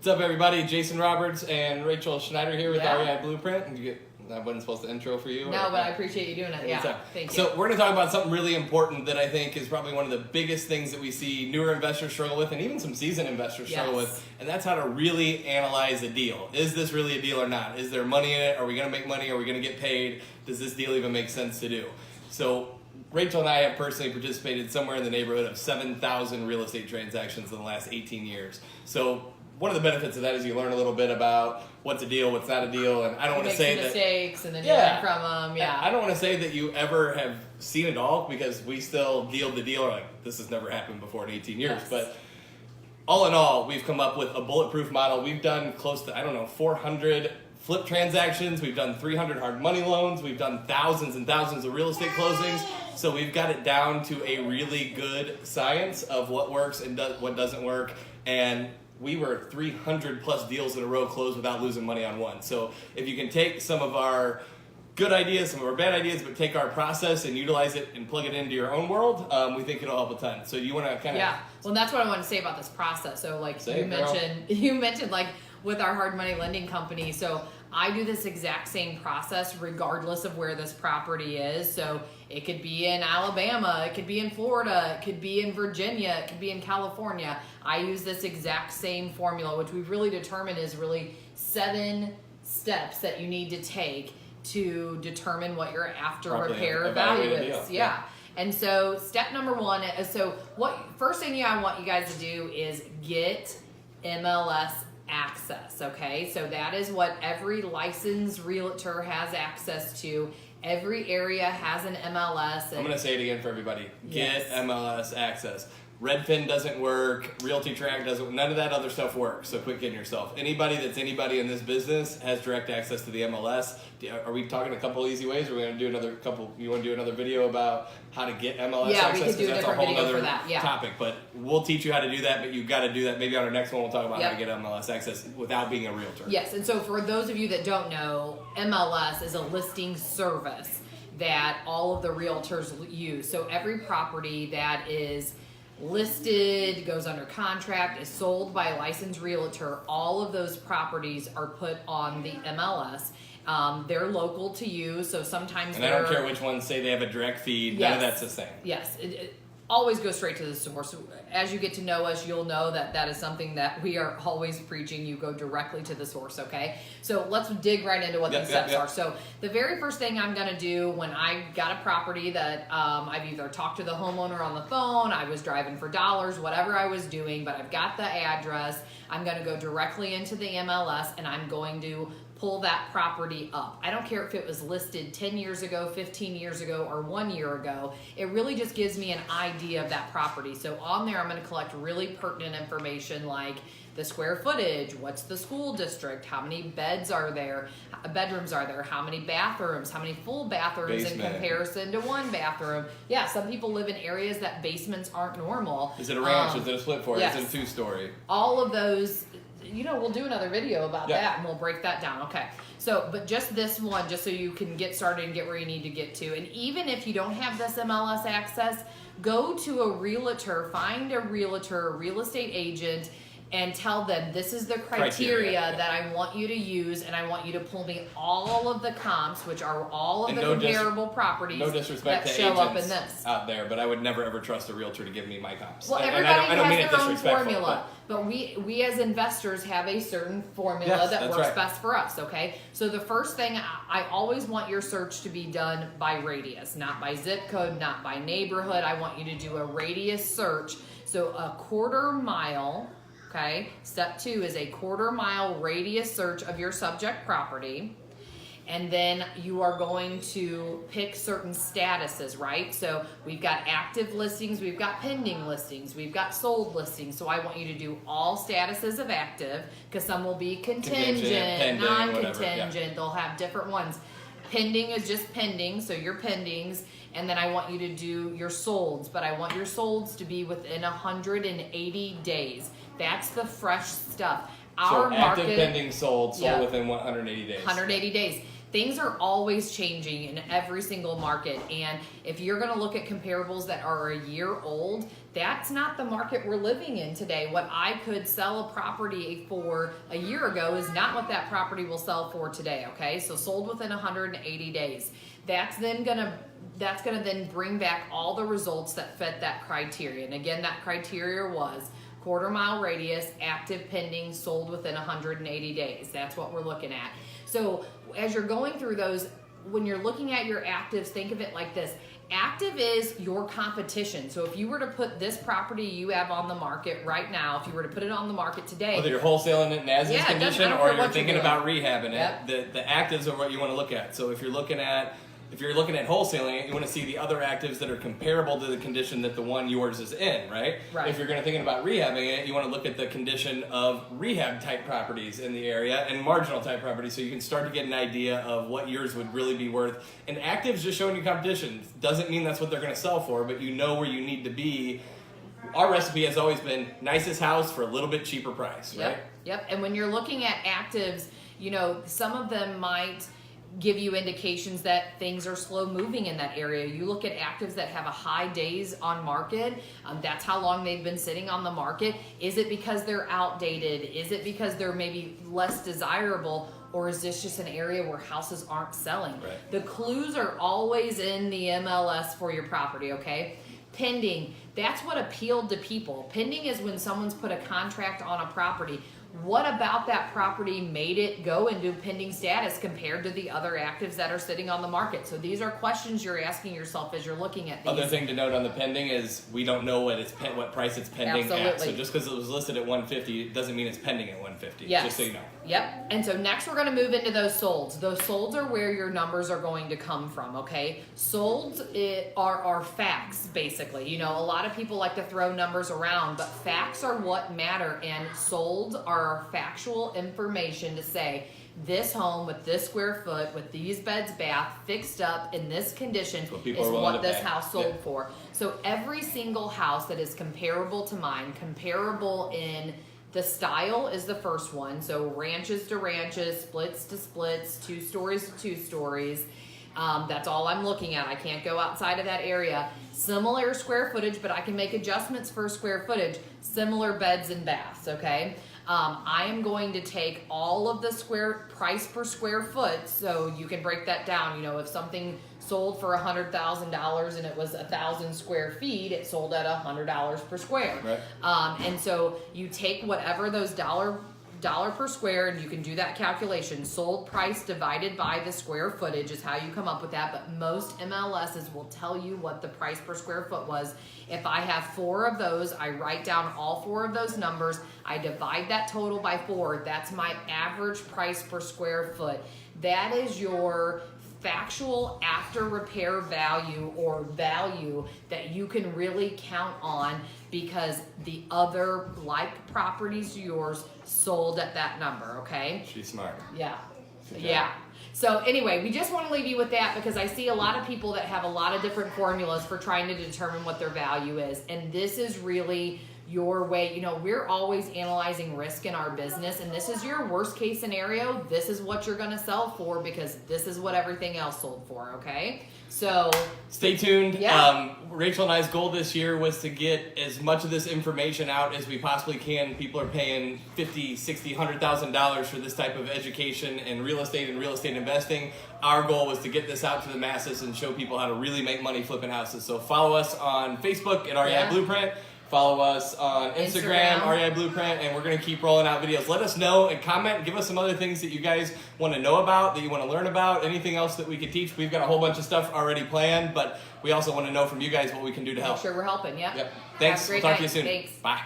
What's up, everybody? Jason Roberts and Rachel Schneider here with Yeah. REI Blueprint. I wasn't supposed to intro for you. No, but I appreciate you doing it. Yeah, thank you. So we're going to talk about something really important that I think is probably one of the biggest things that we see newer investors struggle with, and even some seasoned investors struggle with, and that's how to really analyze a deal. Is this really a deal or not? Is there money in it? Are we going to make money? Are we going to get paid? Does this deal even make sense to do? So Rachel and I have personally participated somewhere in the neighborhood of 7,000 real estate transactions in the last 18 years. So one of the benefits of that is you learn a little bit about what's a deal, what's not a deal, and I don't want to say that mistakes and then you learn from them. Yeah, I don't want to say that you ever have seen it all because we still deal the deal. Like, this has never happened before in 18 years, but all in all, we've come up with a bulletproof model. We've done close to 400 flip transactions. We've done 300 hard money loans. We've done thousands and thousands of real estate closings. So we've got it down to a really good science of what works and what doesn't work. And we were 300 plus deals in a row closed without losing money on one. So if you can take some of our good ideas, some of our bad ideas, but take our process and utilize it and plug it into your own world, we think it'll help a ton. So you want to kind of... Yeah, well, that's what I want to say about this process. So like you mentioned like with our hard money lending company, so I do this exact same process regardless of where this property is. So it could be in Alabama, it could be in Florida, it could be in Virginia, it could be in California. I use this exact same formula, which we've really determined is really 7 steps that you need to take to determine what your after repair value is. Yeah. And so step number 1 is, first thing I want you guys to do is get MLS access, okay? So that is what every licensed realtor has access to. Every area has an MLS. I'm going to say it again for everybody. Get MLS access. Redfin doesn't work. Realty Track doesn't. None of that other stuff works. So quit kidding yourself. Anybody that's anybody in this business has direct access to the MLS. Are we talking a couple easy ways? Or are we going to do another couple? You want to do another video about how to get MLS access? Yeah, we could do a different video for that. Yeah. Topic. But we'll teach you how to do that. But you've got to do that. Maybe on our next one we'll talk about how to get MLS access without being a realtor. Yes. And so for those of you that don't know, MLS is a listing service that all of the realtors use. So every property that is listed, goes under contract, is sold by a licensed realtor, all of those properties are put on the MLS. They're local to you, so sometimes I don't care which ones say they have a direct feed, none of that's the same. Yes, it always go straight to the source. As you get to know us, you'll know that that is something that we are always preaching. You go directly to the source, okay? So let's dig right into what these steps are. So the very first thing I'm gonna do when I got a property that I've either talked to the homeowner on the phone, I was driving for dollars, whatever I was doing, but I've got the address, I'm gonna go directly into the MLS and I'm going to pull that property up. I don't care if it was listed 10 years ago, 15 years ago, or 1 year ago. It really just gives me an idea of that property. So on there, I'm gonna collect really pertinent information like the square footage, what's the school district, how many bedrooms are there, how many bathrooms, how many full bathrooms in comparison to one bathroom. Yeah, some people live in areas that basements aren't normal. Is it a ranch? Is it a split floor? Is it a 2-story? All of those, we'll do another video about that and we'll break that down. Okay. So, but just this one, just so you can get started and get where you need to get to. And even if you don't have this MLS access, go to a realtor, find a realtor, a real estate agent, and tell them this is the criteria that I want you to use, and I want you to pull me all of the comps, which are all of the comparable properties that show up in this. Out there, but I would never ever trust a realtor to give me my comps. Well, everybody has their own formula, but we as investors have a certain formula that works best for us, okay? So the first thing, I always want your search to be done by radius, not by zip code, not by neighborhood. I want you to do a radius search, so a quarter mile. Okay, step 2 is a quarter mile radius search of your subject property. And then you are going to pick certain statuses, right? So we've got active listings, we've got pending listings, we've got sold listings. So I want you to do all statuses of active, because some will be contingent, non-contingent, they'll have different ones. Pending is just pending, so your pendings. And then I want you to do your solds, but I want your solds to be within 180 days. That's the fresh stuff. Our market, active pending sold within 180 days. 180 days. things are always changing in every single market. And if you're going to look at comparables that are a year old, that's not the market we're living in today. What I could sell a property for a year ago is not what that property will sell for today, okay? So sold within 180 days. That's gonna then bring back all the results that fit that criteria. And again, that criteria was quarter-mile radius, active pending, sold within 180 days. That's what we're looking at. So as you're going through those, when you're looking at your actives, think of it like this. Active is your competition. So if you were to put this property you have on the market right now, if you were to put it on the market today. Whether you're wholesaling it in as-is condition or you're thinking about rehabbing it, the actives are what you want to look at. So if you're looking at wholesaling it, you want to see the other actives that are comparable to the condition that the one yours is in, right? Right. If you're going to thinking about rehabbing it, you want to look at the condition of rehab type properties in the area and marginal type properties, so you can start to get an idea of what yours would really be worth. And actives just showing you competition doesn't mean that's what they're going to sell for, but you know where you need to be. Our recipe has always been nicest house for a little bit cheaper price, right? Yep. And when you're looking at actives, you know, some of them might give you indications that things are slow moving in that area. You look at actives that have a high days on market. That's how long they've been sitting on the market. Is it because they're outdated? Is it because they're maybe less desirable? Or is this just an area where houses aren't selling? Right. The clues are always in the MLS for your property, okay? Pending, that's what appealed to people. Pending is when someone's put a contract on a property. What about that property made it go into pending status compared to the other actives that are sitting on the market? So these are questions you're asking yourself as you're looking at these. Other thing to note on the pending is we don't know what price it's pending Absolutely. at. So just because it was listed at 150 doesn't mean it's pending at 150. Yes. Just so you know. Yep. And so next we're going to move into those solds. Those solds are where your numbers are going to come from, okay? Solds are facts, basically. You know, a lot of people like to throw numbers around, but facts are what matter, and solds are factual information to say this home with this square foot, with these beds, bath, fixed up in this condition is what this house sold for. So every single house that is comparable to mine, comparable in the style is the first one. So ranches to ranches, splits to splits, 2 stories to 2 stories. That's all I'm looking at. I can't go outside of that area. Similar square footage, but I can make adjustments for square footage. Similar beds and baths, okay? I am going to take all of the price per square foot, so you can break that down. You know, if something sold for $100,000 and it was 1,000 square feet, it sold at $100 per square. Right. And so you take whatever those dollar per square, and you can do that calculation. Sold price divided by the square footage is how you come up with that, but most MLSs will tell you what the price per square foot was. If I have 4 of those, I write down all 4 of those numbers, I divide that total by 4, that's my average price per square foot. That is your factual after repair value, or value that you can really count on, because the other like properties to yours sold at that number, okay? She's smart. Yeah. Yeah. So anyway, we just want to leave you with that, because I see a lot of people that have a lot of different formulas for trying to determine what their value is. And this is really your way. You know, we're always analyzing risk in our business, and this is your worst case scenario. This is what you're going to sell for, because this is what everything else sold for, okay? So stay tuned. Yeah. Rachel and I's goal this year was to get as much of this information out as we possibly can. People are paying $50,000, $60,000, $100,000 for this type of education and real estate investing. Our goal was to get this out to the masses and show people how to really make money flipping houses. So follow us on Facebook at REI Blueprint. Follow us on Instagram, REI Blueprint, and we're going to keep rolling out videos. Let us know and comment. Give us some other things that you guys want to know about, that you want to learn about, anything else that we could teach. We've got a whole bunch of stuff already planned, but we also want to know from you guys what we can do to help. Make sure we're helping, Yep. Thanks. We'll talk to you soon. Thanks. Bye.